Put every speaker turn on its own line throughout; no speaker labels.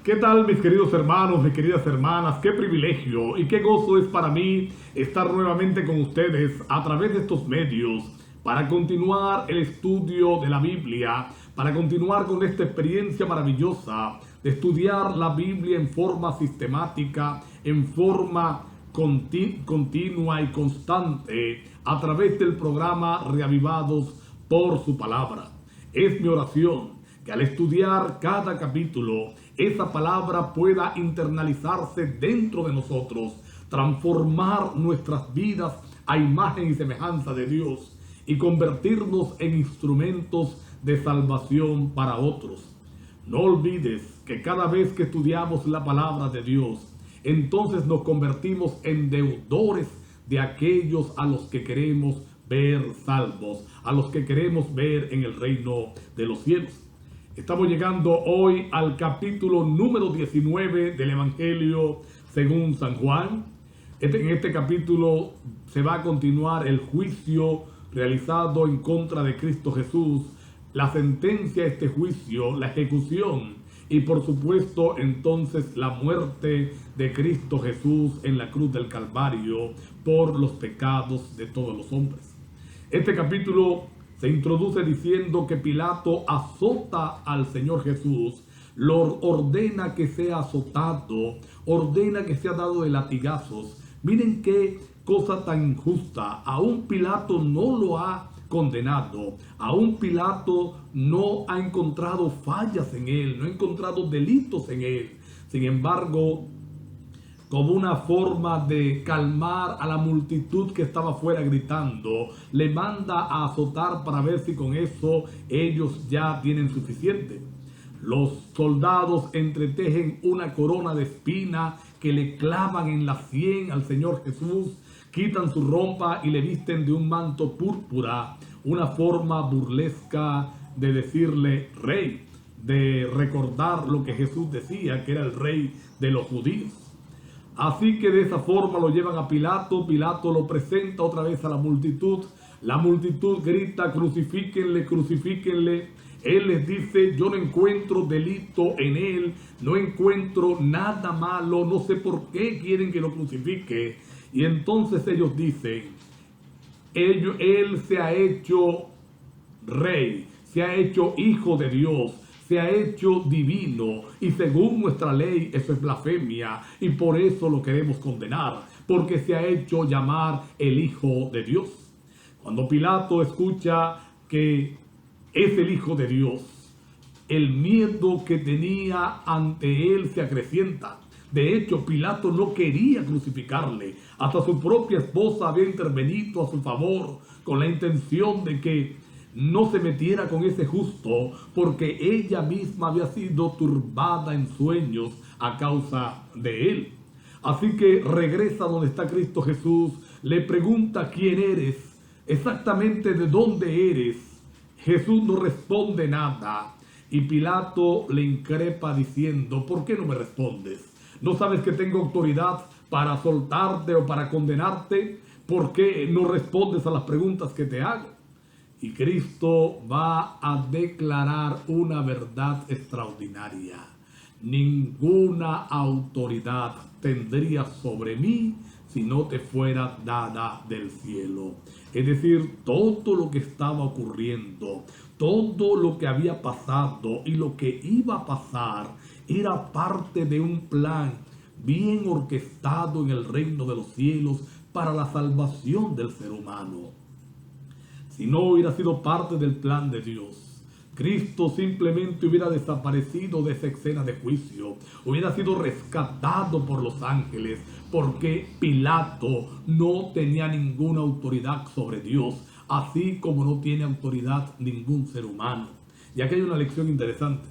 ¿Qué tal, mis queridos hermanos, mis queridas hermanas? Qué privilegio y qué gozo es para mí estar nuevamente con ustedes a través de estos medios para continuar el estudio de la Biblia, para continuar con esta experiencia maravillosa de estudiar la Biblia en forma sistemática, en forma continua y constante a través del programa Reavivados por su palabra. Es mi oración que al estudiar cada capítulo, esa palabra pueda internalizarse dentro de nosotros, transformar nuestras vidas a imagen y semejanza de Dios y convertirnos en instrumentos de salvación para otros. No olvides que cada vez que estudiamos la palabra de Dios, entonces nos convertimos en deudores de aquellos a los que queremos ver salvos, a los que queremos ver en el reino de los cielos. Estamos llegando hoy al capítulo número 19 del Evangelio según San Juan. En este capítulo se va a continuar el juicio realizado en contra de Cristo Jesús, la sentencia de este juicio, la ejecución y por supuesto entonces la muerte de Cristo Jesús en la cruz del Calvario por los pecados de todos los hombres. Este capítulo se introduce diciendo que Pilato azota al Señor Jesús, lo ordena que sea azotado, ordena que sea dado de latigazos. Miren qué cosa tan injusta. Aún Pilato no lo ha condenado, aún Pilato no ha encontrado fallas en él, no ha encontrado delitos en él. Sin embargo, como una forma de calmar a la multitud que estaba afuera gritando, le manda a azotar para ver si con eso ellos ya tienen suficiente. Los soldados entretejen una corona de espina que le clavan en la sien al Señor Jesús, quitan su ropa y le visten de un manto púrpura, una forma burlesca de decirle rey, de recordar lo que Jesús decía, que era el rey de los judíos. Así que de esa forma lo llevan a Pilato, Pilato lo presenta otra vez a la multitud grita, crucifíquenle, crucifíquenle. Él les dice, yo no encuentro delito en él, no encuentro nada malo, no sé por qué quieren que lo crucifique. Y entonces ellos dicen, él se ha hecho rey, se ha hecho hijo de Dios, se ha hecho divino y según nuestra ley eso es blasfemia y por eso lo queremos condenar, porque se ha hecho llamar el Hijo de Dios. Cuando Pilato escucha que es el Hijo de Dios, el miedo que tenía ante él se acrecienta. De hecho, Pilato no quería crucificarle. Hasta su propia esposa había intervenido a su favor con la intención de que no se metiera con ese justo, porque ella misma había sido turbada en sueños a causa de él. Así que regresa donde está Cristo Jesús, le pregunta quién eres, exactamente de dónde eres. Jesús no responde nada y Pilato le increpa diciendo, ¿por qué no me respondes? ¿No sabes que tengo autoridad para soltarte o para condenarte? ¿Por qué no respondes a las preguntas que te hago? Y Cristo va a declarar una verdad extraordinaria. Ninguna autoridad tendría sobre mí si no te fuera dada del cielo. Es decir, todo lo que estaba ocurriendo, todo lo que había pasado y lo que iba a pasar era parte de un plan bien orquestado en el reino de los cielos para la salvación del ser humano. Si no hubiera sido parte del plan de Dios, Cristo simplemente hubiera desaparecido de esa escena de juicio, hubiera sido rescatado por los ángeles, porque Pilato no tenía ninguna autoridad sobre Dios, así como no tiene autoridad ningún ser humano. Y aquí hay una lección interesante.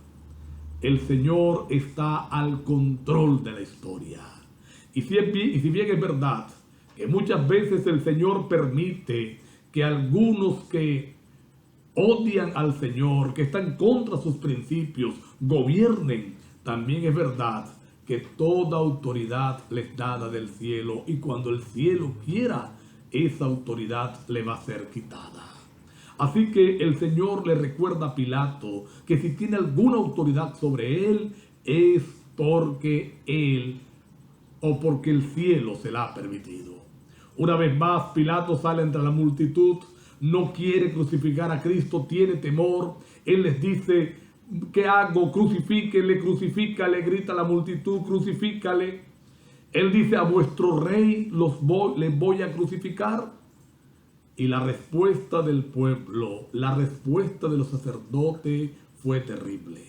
El Señor está al control de la historia. Y si bien es verdad que muchas veces el Señor permite que algunos que odian al Señor, que están contra sus principios, gobiernen, también es verdad que toda autoridad les dada del cielo y cuando el cielo quiera, esa autoridad le va a ser quitada. Así que el Señor le recuerda a Pilato que si tiene alguna autoridad sobre él, es porque él o porque el cielo se la ha permitido. Una vez más, Pilato sale entre la multitud, no quiere crucificar a Cristo, tiene temor. Él les dice: ¿qué hago? Crucifíquele, crucifícale, grita la multitud, crucifícale. Él dice: a vuestro rey les voy a crucificar. Y la respuesta del pueblo, la respuesta de los sacerdotes fue terrible.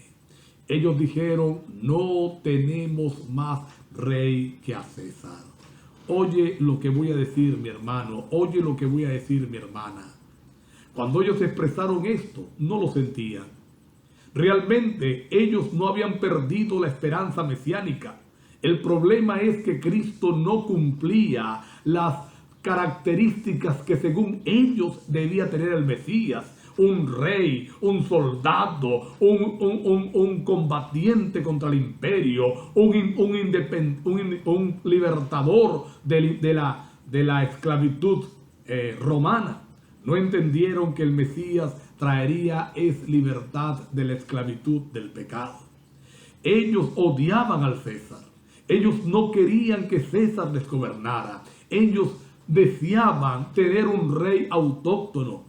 Ellos dijeron: no tenemos más rey que a César. Oye lo que voy a decir, mi hermano, oye lo que voy a decir, mi hermana. Cuando ellos expresaron esto, no lo sentían. Realmente ellos no habían perdido la esperanza mesiánica. El problema es que Cristo no cumplía las características que según ellos debía tener el Mesías: un rey, un soldado, un combatiente contra el imperio, un libertador de la esclavitud romana. No entendieron que el Mesías traería libertad de la esclavitud del pecado. Ellos odiaban al César. Ellos no querían que César les gobernara. Ellos deseaban tener un rey autóctono.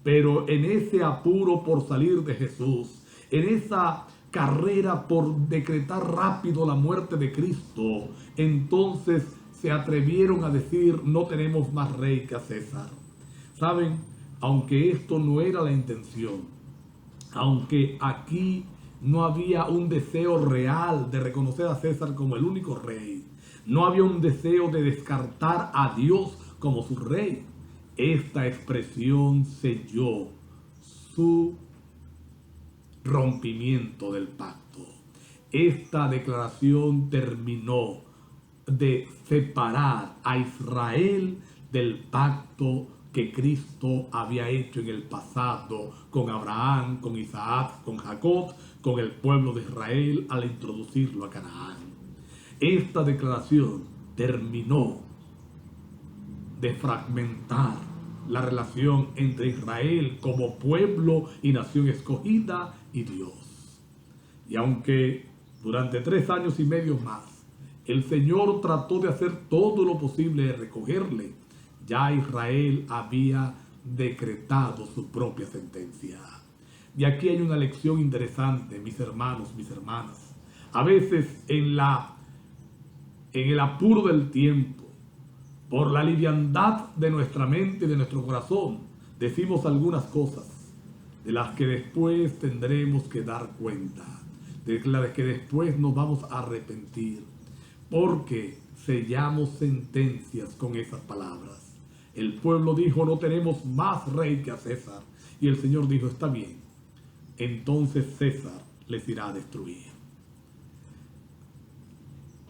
Pero en ese apuro por salir de Jesús, en esa carrera por decretar rápido la muerte de Cristo, entonces se atrevieron a decir: no tenemos más rey que a César. ¿Saben? Aunque esto no era la intención, aunque aquí no había un deseo real de reconocer a César como el único rey, no había un deseo de descartar a Dios como su rey, esta expresión selló su rompimiento del pacto. Esta declaración terminó de separar a Israel del pacto que Cristo había hecho en el pasado con Abraham, con Isaac, con Jacob, con el pueblo de Israel al introducirlo a Canaán. Esta declaración terminó de fragmentar la relación entre Israel como pueblo y nación escogida y Dios. Y aunque durante 3 años y medio más el Señor trató de hacer todo lo posible de recogerle, ya Israel había decretado su propia sentencia. Y aquí hay una lección interesante, mis hermanos, mis hermanas. A veces en el apuro del tiempo, por la liviandad de nuestra mente y de nuestro corazón, decimos algunas cosas de las que después tendremos que dar cuenta, de las que después nos vamos a arrepentir, porque sellamos sentencias con esas palabras. El pueblo dijo: no tenemos más rey que a César. Y el Señor dijo: está bien, entonces César les irá a destruir.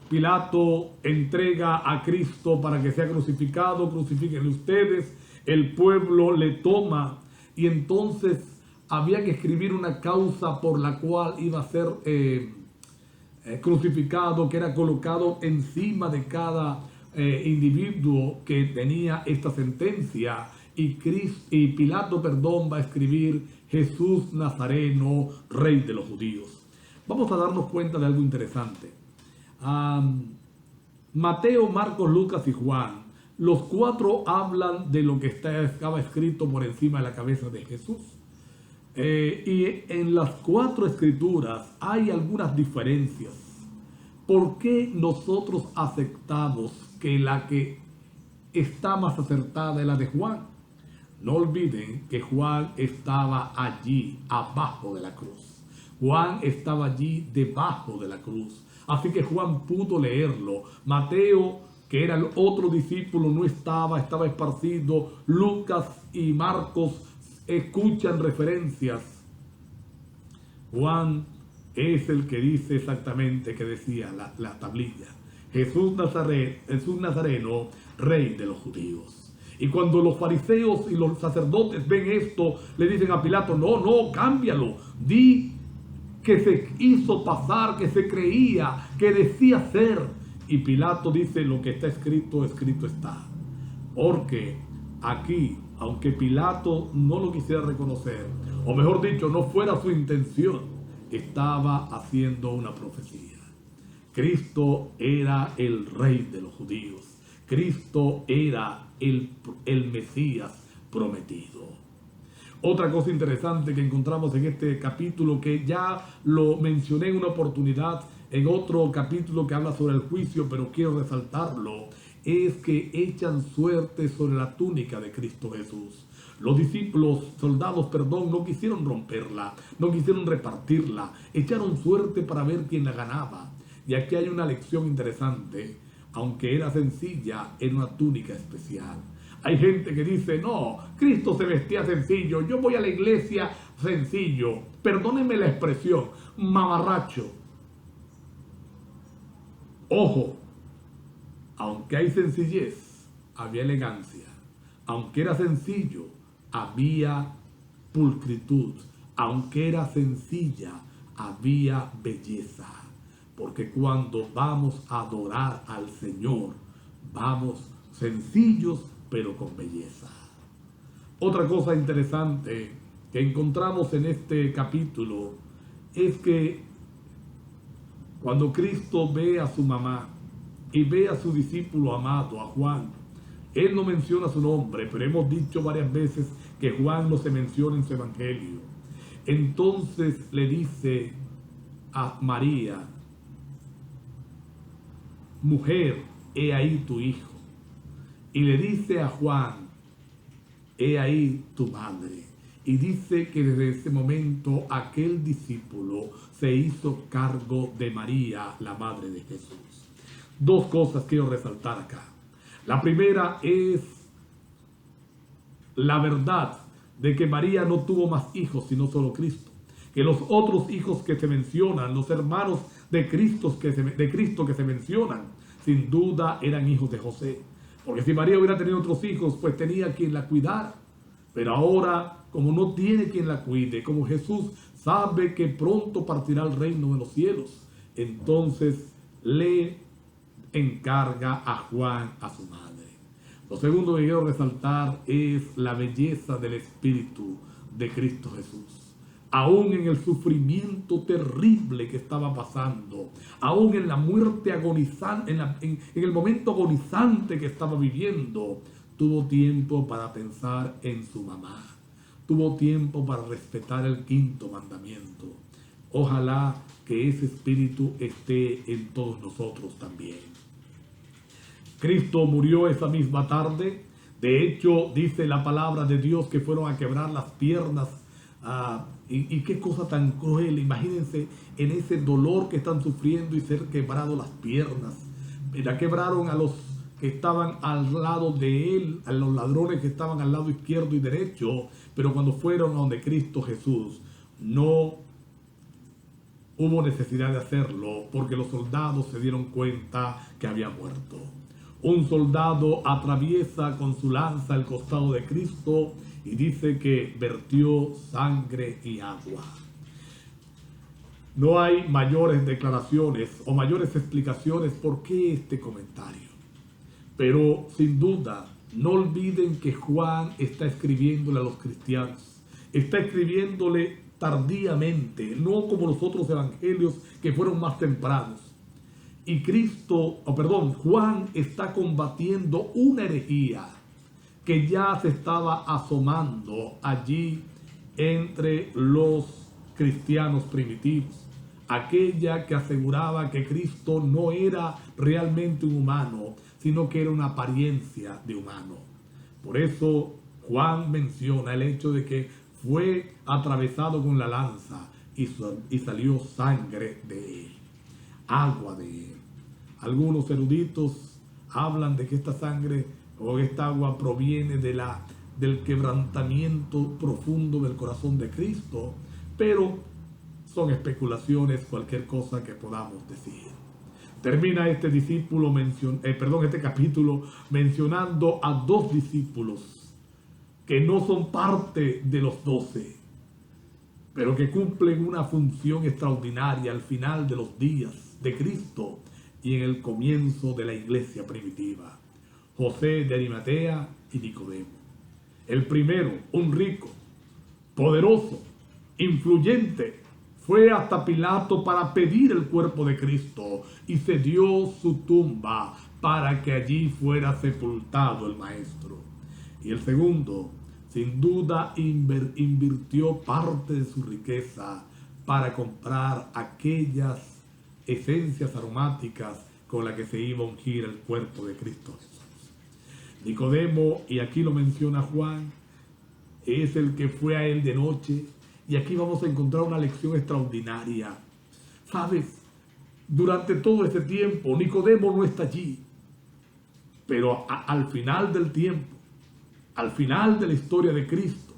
Pilato entrega a Cristo para que sea crucificado: crucifíquenle ustedes. El pueblo le toma y entonces había que escribir una causa por la cual iba a ser crucificado, que era colocado encima de cada individuo que tenía esta sentencia. Y Pilato, va a escribir: Jesús Nazareno, Rey de los Judíos. Vamos a darnos cuenta de algo interesante. Mateo, Marcos, Lucas y Juan, los 4 hablan de lo que estaba escrito por encima de la cabeza de Jesús. Y en las 4 escrituras hay algunas diferencias. ¿Por qué nosotros aceptamos que la que está más acertada es la de Juan? No olviden que Juan estaba allí abajo de la cruz. Juan estaba allí debajo de la cruz. Así que Juan pudo leerlo. Mateo, que era el otro discípulo, no estaba esparcido. Lucas y Marcos escuchan referencias. Juan es el que dice exactamente, que decía la tablilla: Jesús Nazareno, Rey de los Judíos. Y cuando los fariseos y los sacerdotes ven esto, le dicen a Pilato: no, cámbialo. Di que se hizo pasar, que se creía, que decía ser. Y Pilato dice: lo que está escrito, escrito está. Porque aquí, aunque Pilato no lo quisiera reconocer, o mejor dicho, no fuera su intención, estaba haciendo una profecía. Cristo era el rey de los judíos. Cristo era el Mesías prometido. Otra cosa interesante que encontramos en este capítulo, que ya lo mencioné en una oportunidad, en otro capítulo que habla sobre el juicio, pero quiero resaltarlo, es que echan suerte sobre la túnica de Cristo Jesús. Los soldados, no quisieron romperla, no quisieron repartirla, echaron suerte para ver quién la ganaba. Y aquí hay una lección interesante. Aunque era sencilla, era una túnica especial. Hay gente que dice, no, Cristo se vestía sencillo, yo voy a la iglesia sencillo. Perdónenme la expresión, mamarracho. Ojo, aunque hay sencillez, había elegancia. Aunque era sencillo, había pulcritud. Aunque era sencilla, había belleza. Porque cuando vamos a adorar al Señor, vamos sencillos, pero con belleza. Otra cosa interesante que encontramos en este capítulo es que cuando Cristo ve a su mamá y ve a su discípulo amado, a Juan, él no menciona su nombre, pero hemos dicho varias veces que Juan no se menciona en su evangelio. Entonces le dice a María, mujer, he ahí tu hijo. Y le dice a Juan, he ahí tu madre. Y dice que desde ese momento aquel discípulo se hizo cargo de María, la madre de Jesús. Dos cosas quiero resaltar acá. La primera es la verdad de que María no tuvo más hijos sino solo Cristo. Que los otros hijos que se mencionan, los hermanos de Cristo que se mencionan, sin duda eran hijos de José. Porque si María hubiera tenido otros hijos, pues tenía quien la cuidara. Pero ahora, como no tiene quien la cuide, como Jesús sabe que pronto partirá al reino de los cielos, entonces le encarga a Juan, a su madre. Lo segundo que quiero resaltar es la belleza del Espíritu de Cristo Jesús. Aún en el sufrimiento terrible que estaba pasando, aún en la muerte agonizante, en el momento agonizante que estaba viviendo, tuvo tiempo para pensar en su mamá. Tuvo tiempo para respetar el quinto mandamiento. Ojalá que ese espíritu esté en todos nosotros también. Cristo murió esa misma tarde. De hecho, dice la palabra de Dios que fueron a quebrar las piernas. Y qué cosa tan cruel. Imagínense en ese dolor que están sufriendo y ser quebrado las piernas. La quebraron a los que estaban al lado de él, a los ladrones que estaban al lado izquierdo y derecho. Pero cuando fueron a donde Cristo Jesús, no hubo necesidad de hacerlo, porque los soldados se dieron cuenta que había muerto. Un soldado atraviesa con su lanza el costado de Cristo y dice que vertió sangre y agua. No hay mayores declaraciones o mayores explicaciones por qué este comentario. Pero sin duda, no olviden que Juan está escribiéndole a los cristianos. Está escribiéndole tardíamente, no como los otros evangelios que fueron más tempranos. Y Juan está combatiendo una herejía que ya se estaba asomando allí entre los cristianos primitivos. Aquella que aseguraba que Cristo no era realmente un humano, sino que era una apariencia de humano. Por eso Juan menciona el hecho de que fue atravesado con la lanza y salió sangre de él, agua de él. Algunos eruditos hablan de que esta sangre o esta agua proviene del quebrantamiento profundo del corazón de Cristo, pero son especulaciones, cualquier cosa que podamos decir. Termina este capítulo mencionando a dos discípulos que no son parte de los 12, pero que cumplen una función extraordinaria al final de los días de Cristo y en el comienzo de la iglesia primitiva: José de Arimatea y Nicodemo. El primero, un rico, poderoso, influyente, Fue hasta Pilato para pedir el cuerpo de Cristo y cedió su tumba para que allí fuera sepultado el Maestro. Y el segundo, sin duda, invirtió parte de su riqueza para comprar aquellas esencias aromáticas con las que se iba a ungir el cuerpo de Cristo Jesús. Nicodemo, y aquí lo menciona Juan, es el que fue a él de noche. Y aquí vamos a encontrar una lección extraordinaria. ¿Sabes? Durante todo este tiempo, Nicodemo no está allí. Pero al final del tiempo, al final de la historia de Cristo,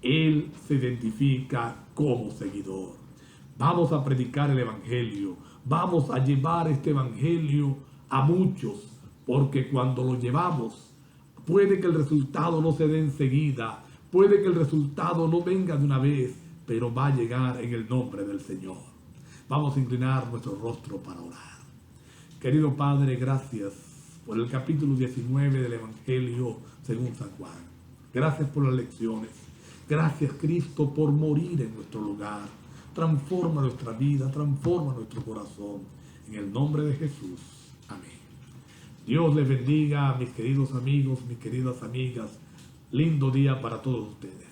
él se identifica como seguidor. Vamos a predicar el Evangelio. Vamos a llevar este Evangelio a muchos. Porque cuando lo llevamos, puede que el resultado no se dé enseguida. Puede que el resultado no venga de una vez, pero va a llegar en el nombre del Señor. Vamos a inclinar nuestro rostro para orar. Querido Padre, gracias por el capítulo 19 del Evangelio según San Juan. Gracias por las lecciones. Gracias, Cristo, por morir en nuestro lugar. Transforma nuestra vida, transforma nuestro corazón. En el nombre de Jesús. Amén. Dios les bendiga, mis queridos amigos, mis queridas amigas. Lindo día para todos ustedes.